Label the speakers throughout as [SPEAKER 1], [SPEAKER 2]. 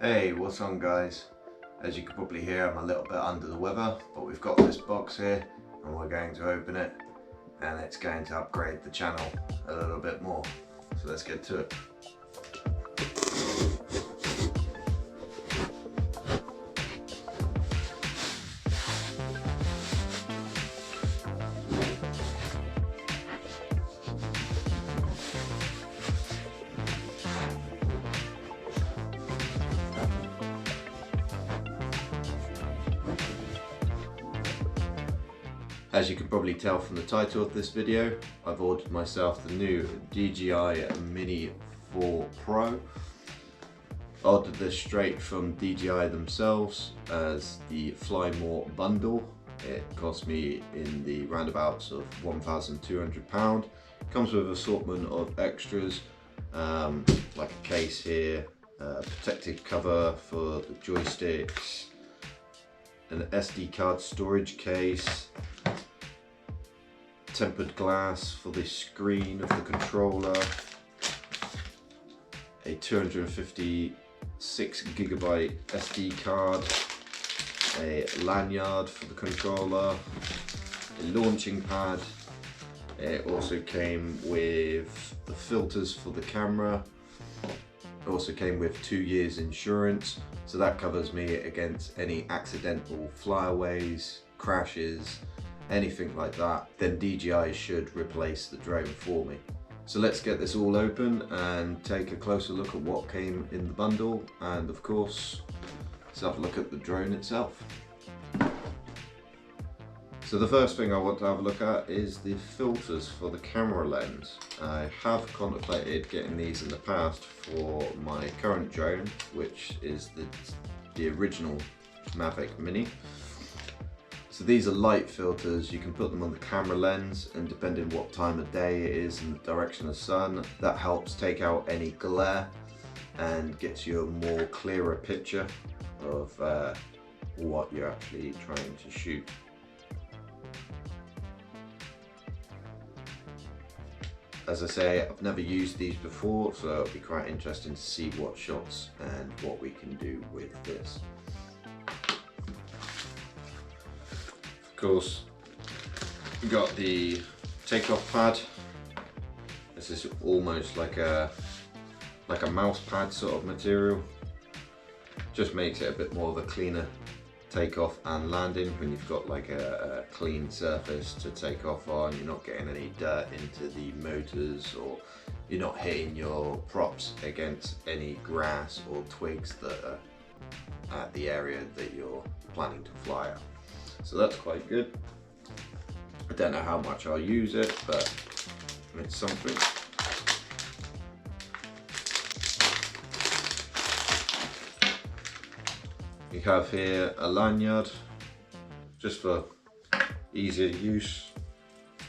[SPEAKER 1] Hey, what's on guys? As you can probably hear, I'm a little bit under the weather, but we've got this box here and we're going to open it and it's going to upgrade the channel a little bit more. So let's get to it. As you can probably tell from the title of this video, I've ordered myself the new DJI Mini 4 Pro. I ordered this straight from DJI themselves as the Fly More bundle. It cost me in the roundabouts of £1,200. Comes with an assortment of extras, like a case here, a protective cover for the joysticks, an SD card storage case, tempered glass for the screen of the controller, a 256GB SD card, a lanyard for the controller, a launching pad. It also came with the filters for the camera. It also came with 2 years insurance, so that covers me against any accidental flyaways, crashes, anything like that. Then DJI should replace the drone for me. So let's get this all open and take a closer look at what came in the bundle, and of course let's have a look at the drone itself. So the first thing I want to have a look at is the filters for the camera lens. I have contemplated getting these in the past for my current drone, which is the original Mavic Mini. So these are light filters. You can put them on the camera lens, and depending what time of day it is and the direction of the sun, that helps take out any glare and gets you a more clearer picture of what you're actually trying to shoot. As I say, I've never used these before, so it'll be quite interesting to see what shots and what we can do with this. Of course, we've got the takeoff pad. This is almost like a mouse pad sort of material. Just makes it a bit more of a cleaner takeoff and landing when you've got like a clean surface to take off on. You're not getting any dirt into the motors, or you're not hitting your props against any grass or twigs that are at the area that you're planning to fly at. So that's quite good. I don't know how much I'll use it, but it's something. We have here a lanyard, just for easier use.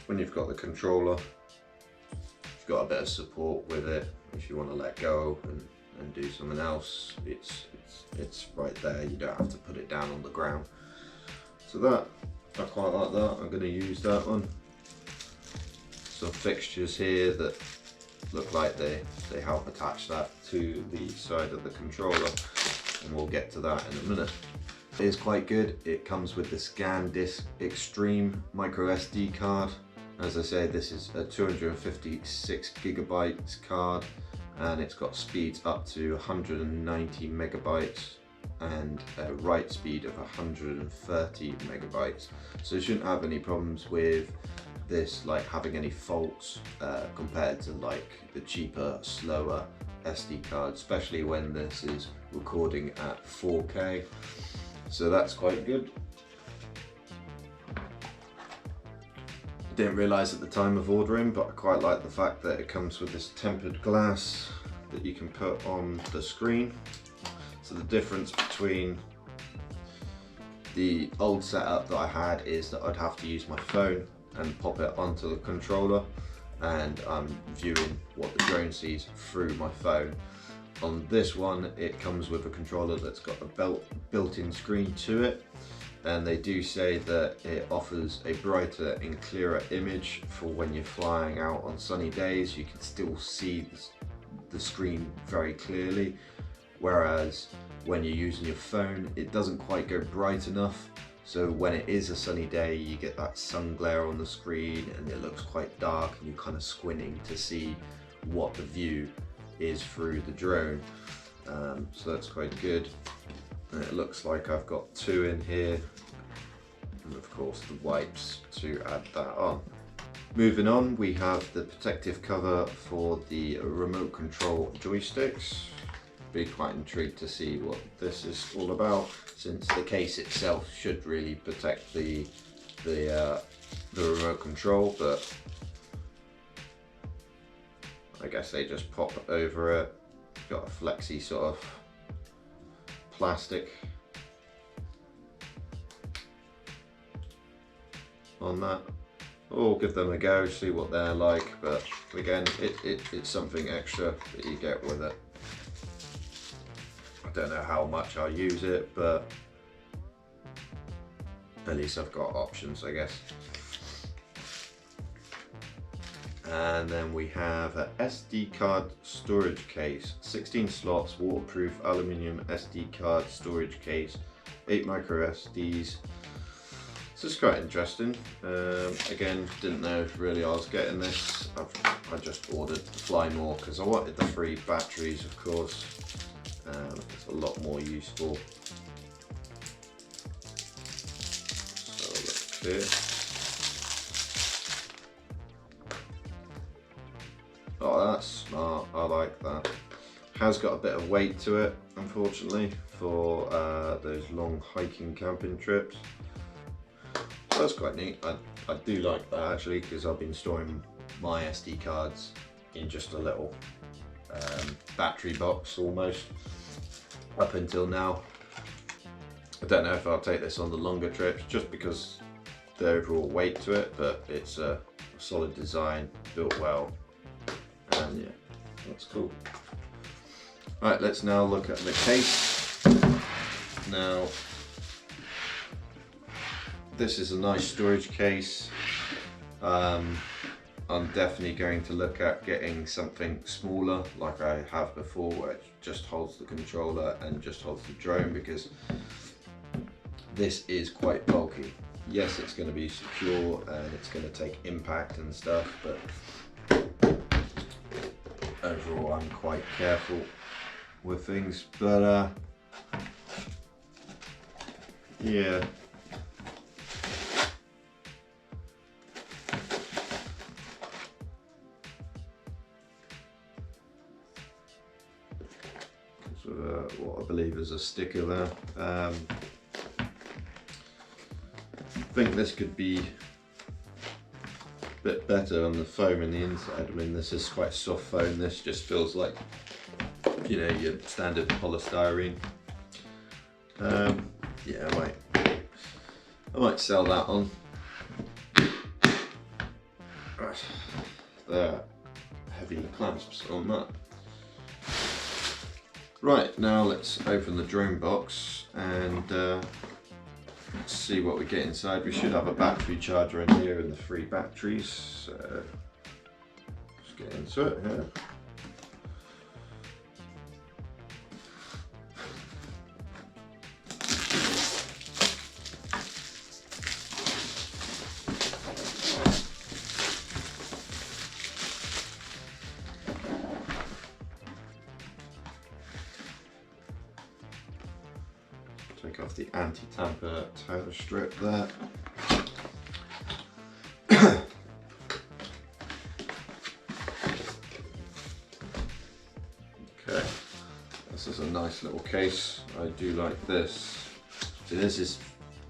[SPEAKER 1] When you've got the controller, you've got a bit of support with it. If you want to let go and do something else, it's right there. You don't have to put it down on the ground. So that, I quite like that. I'm going to use that one. Some fixtures here that look like they help attach that to the side of the controller, and we'll get to that in a minute. It is quite good. It comes with the ScanDisk Extreme micro SD card. As I say, this is a 256GB card, and it's got speeds up to 190 megabytes and a write speed of 130 megabytes. So you shouldn't have any problems with this, like having any faults compared to like the cheaper, slower SD card, especially when this is recording at 4K. So that's quite good. Didn't realise at the time of ordering, but I quite like the fact that it comes with this tempered glass that you can put on the screen. So the difference between the old setup that I had is that I'd have to use my phone and pop it onto the controller, and I'm viewing what the drone sees through my phone. On this one, it comes with a controller that's got a built-in screen to it, and they do say that it offers a brighter and clearer image for when you're flying out on sunny days. You can still see the screen very clearly, whereas when you're using your phone, it doesn't quite go bright enough. So when it is a sunny day, you get that sun glare on the screen and it looks quite dark and you're kind of squinting to see what the view is through the drone. So that's quite good. And it looks like I've got 2 in here. And of course the wipes to add that on. Moving on, we have the protective cover for the remote control joysticks. Be quite intrigued to see what this is all about, since the case itself should really protect the remote control, but I guess they just pop over it. Got a flexy sort of plastic on that. We'll give them a go, see what they're like, but again, it's something extra that you get with it. I don't know how much I'll use it, but at least I've got options, I guess. And then we have a SD card storage case, 16 slots, waterproof aluminium SD card storage case, 8 micro SDs. So it's quite interesting. Again, didn't know really I was getting this. I just ordered the Fly More because I wanted the free batteries, of course. It's a lot more useful. So look here. Oh, that's smart. I like that. Has got a bit of weight to it, unfortunately, for those long hiking camping trips. So that's quite neat. I do like that actually, because I've been storing my SD cards in just a little battery box almost up until now. I don't know if I'll take this on the longer trips just because the overall weight to it, but it's a solid design, built well, and yeah, that's cool. Right, let's now look at the case. Now, this is a nice storage case. I'm definitely going to look at getting something smaller like I have before, where it just holds the controller and just holds the drone, because this is quite bulky. Yes, it's going to be secure and it's going to take impact and stuff, but overall I'm quite careful with things. But yeah. What I believe is a sticker there. I think this could be a bit better on the foam in the inside. I mean, this is quite soft foam. This just feels like, you know, your standard polystyrene. Yeah, I might sell that on. Right, there, heavy clamps on that. Right, now let's open the drone box and let's see what we get inside. We should have a battery charger in here and the 3 batteries, so let's get into it here. Take off the anti-tamper tower strip there. Okay, this is a nice little case. I do like this. So this is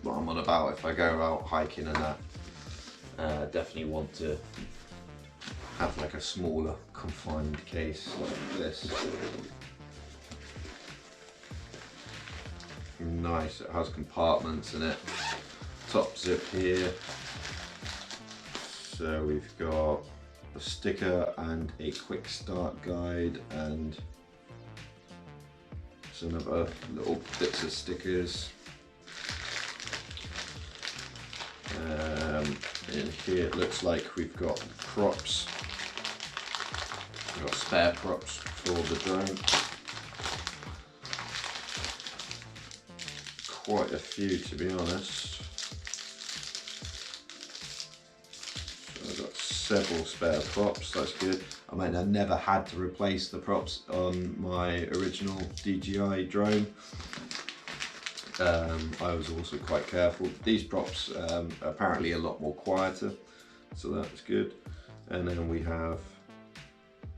[SPEAKER 1] what I'm on about if I go out hiking and that. Definitely want to have like a smaller confined case like this. Nice, it has compartments in it. Top zip here. So we've got a sticker and a quick start guide and some other little bits of stickers. In here it looks like we've got props. We've got spare props for the drone. quite a few, to be honest. So I've got several spare props, that's good. I mean, I never had to replace the props on my original DJI drone. I was also quite careful. These props are apparently a lot more quieter, so that's good. And then we have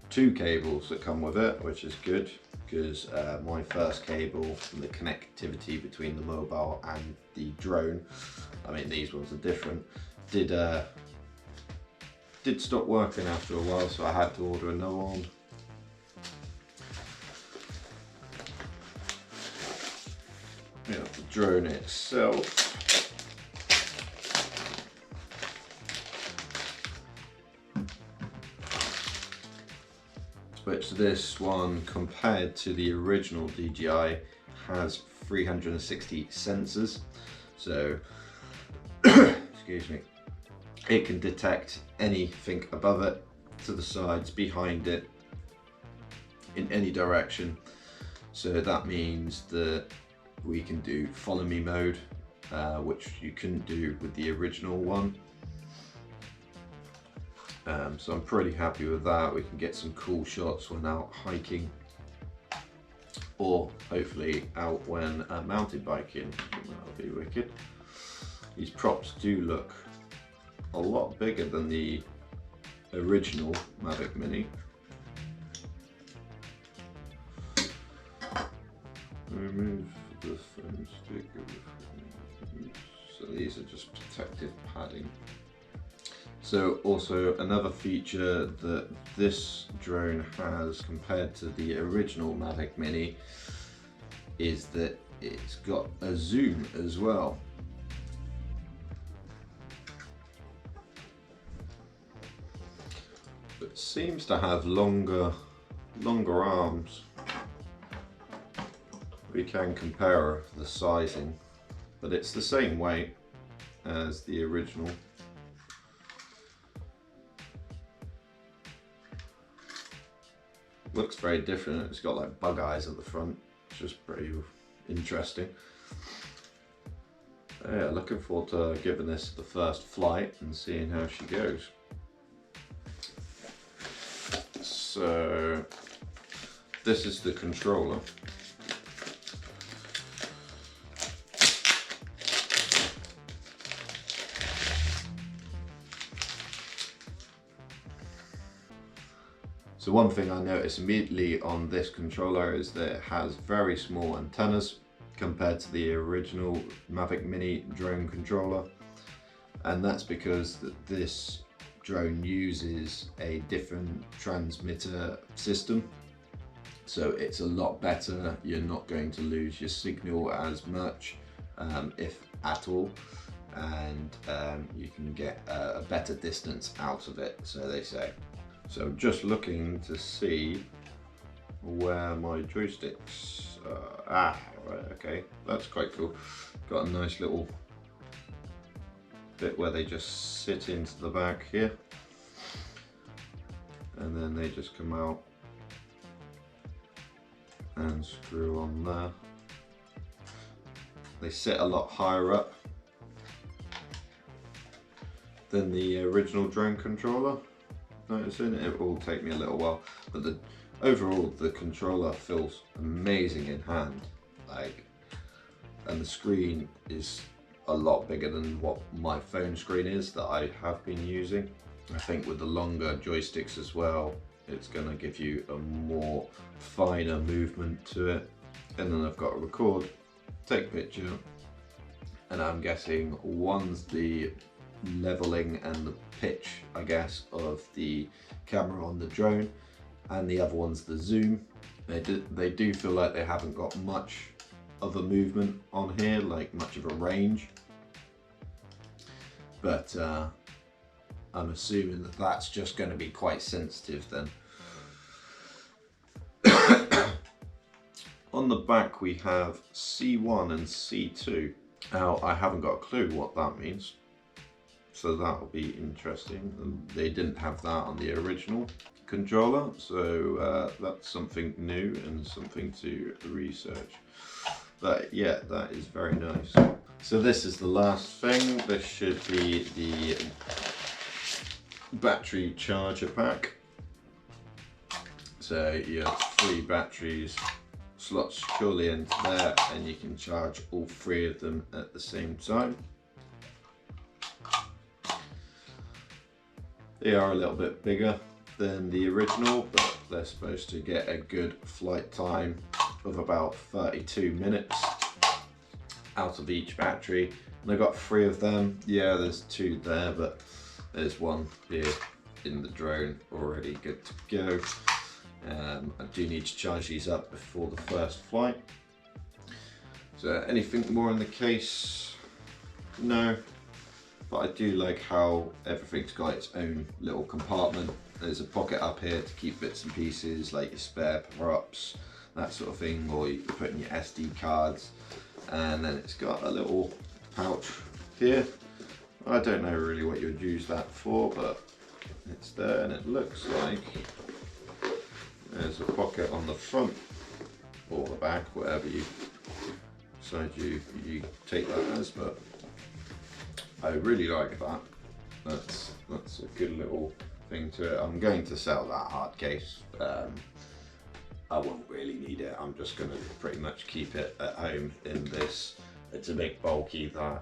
[SPEAKER 1] 2 cables that come with it, which is good, because my first cable and the connectivity between the mobile and the drone, I mean these ones are different, did stop working after a while, so I had to order another one. We have the drone itself. Which this one, compared to the original DJI, has 360 sensors. So, excuse me, it can detect anything above it, to the sides, behind it, in any direction. So that means that we can do follow me mode, which you couldn't do with the original one. So I'm pretty happy with that. We can get some cool shots when out hiking, or hopefully out when mountain biking. That'll be wicked. These props do look a lot bigger than the original Mavic Mini. Remove the foam stick. So these are just protective padding. So also another feature that this drone has compared to the original Mavic Mini is that it's got a zoom as well. It seems to have longer arms. We can compare the sizing, but it's the same weight as the original. Looks very different. It's got like bug eyes at the front, which is pretty interesting. Yeah, looking forward to giving this the first flight and seeing how she goes. So this is the controller. So one thing I noticed immediately on this controller is that it has very small antennas compared to the original Mavic Mini drone controller, and that's because this drone uses a different transmitter system, so it's a lot better. You're not going to lose your signal as much, if at all, and you can get a better distance out of it, so they say. So I'm just looking to see where my joysticks are. Right, okay, that's quite cool. Got a nice little bit where they just sit into the back here, and then they just come out and screw on there. They sit a lot higher up than the original drone controller. Noticing it will take me a little while, but overall the controller feels amazing in hand, and the screen is a lot bigger than what my phone screen is that I have been using. I think with the longer joysticks as well, it's going to give you a more finer movement to it. And then I've got to record, take picture, and I'm guessing one's the leveling and the pitch, I guess, of the camera on the drone, and the other one's the zoom. They do feel like they haven't got much of a movement on here, like much of a range, but I'm assuming that that's just going to be quite sensitive then. On the back we have C1 and C2. Now I haven't got a clue what that means, so that'll be interesting. They didn't have that on the original controller, so that's something new and something to research. But yeah, that is very nice. So this is the last thing. This should be the battery charger pack. So you have 3 batteries slots securely into there, and you can charge all 3 of them at the same time. They are a little bit bigger than the original, but they're supposed to get a good flight time of about 32 minutes out of each battery. And I've got 3 of them. Yeah, there's 2 there, but there's 1 here in the drone already good to go. I do need to charge these up before the first flight. So anything more in the case? No. But I do like how everything's got its own little compartment. There's a pocket up here to keep bits and pieces like your spare power-ups, that sort of thing, or you can put in your SD cards. And then it's got a little pouch here. I don't know really what you'd use that for, but it's there, and it looks like there's a pocket on the front or the back, whatever you decide you take that as, but I really like that. That's a good little thing to it. I'm going to sell that hard case. I won't really need it. I'm just going to pretty much keep it at home in this. It's a bit bulky, that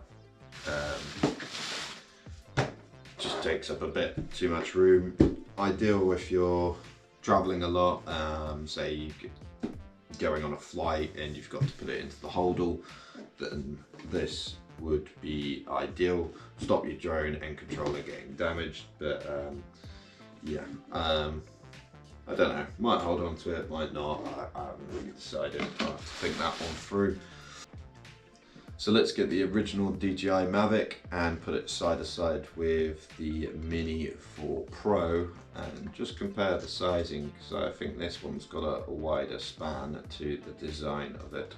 [SPEAKER 1] just takes up a bit too much room. Ideal if you're traveling a lot, say you're going on a flight and you've got to put it into the holdall, then this would be ideal. Stop your drone and controller getting damaged. But yeah, I don't know, might hold on to it, might not. I haven't really decided. I'll have to think that one through. So let's get the original DJI Mavic and put it side to side with the Mini 4 Pro and just compare the sizing, because I think this one's got a wider span to the design of it.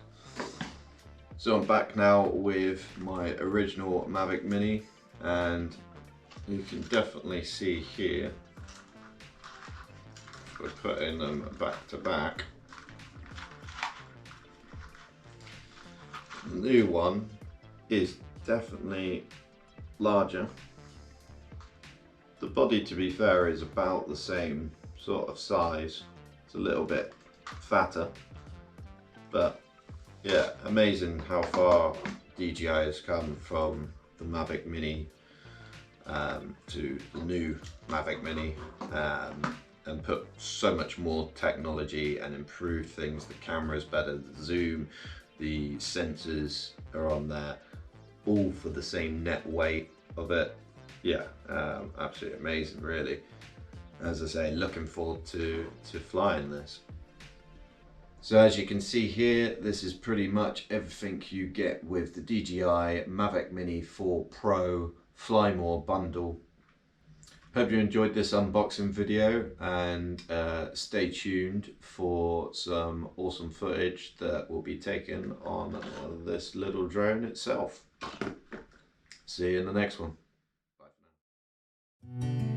[SPEAKER 1] So I'm back now with my original Mavic Mini, and you can definitely see here, if we're putting them back to back, the new one is definitely larger. The body, to be fair, is about the same sort of size. It's a little bit fatter, but yeah, amazing how far DJI has come from the Mavic Mini to the new Mavic Mini, and put so much more technology and improved things. The camera's better, the zoom, the sensors are on there, all for the same net weight of it. Yeah, absolutely amazing, really. As I say, looking forward to flying this. So as you can see here, this is pretty much everything you get with the DJI Mavic Mini 4 Pro Fly More bundle. Hope you enjoyed this unboxing video, and stay tuned for some awesome footage that will be taken on this little drone itself. See you in the next one. Bye for now.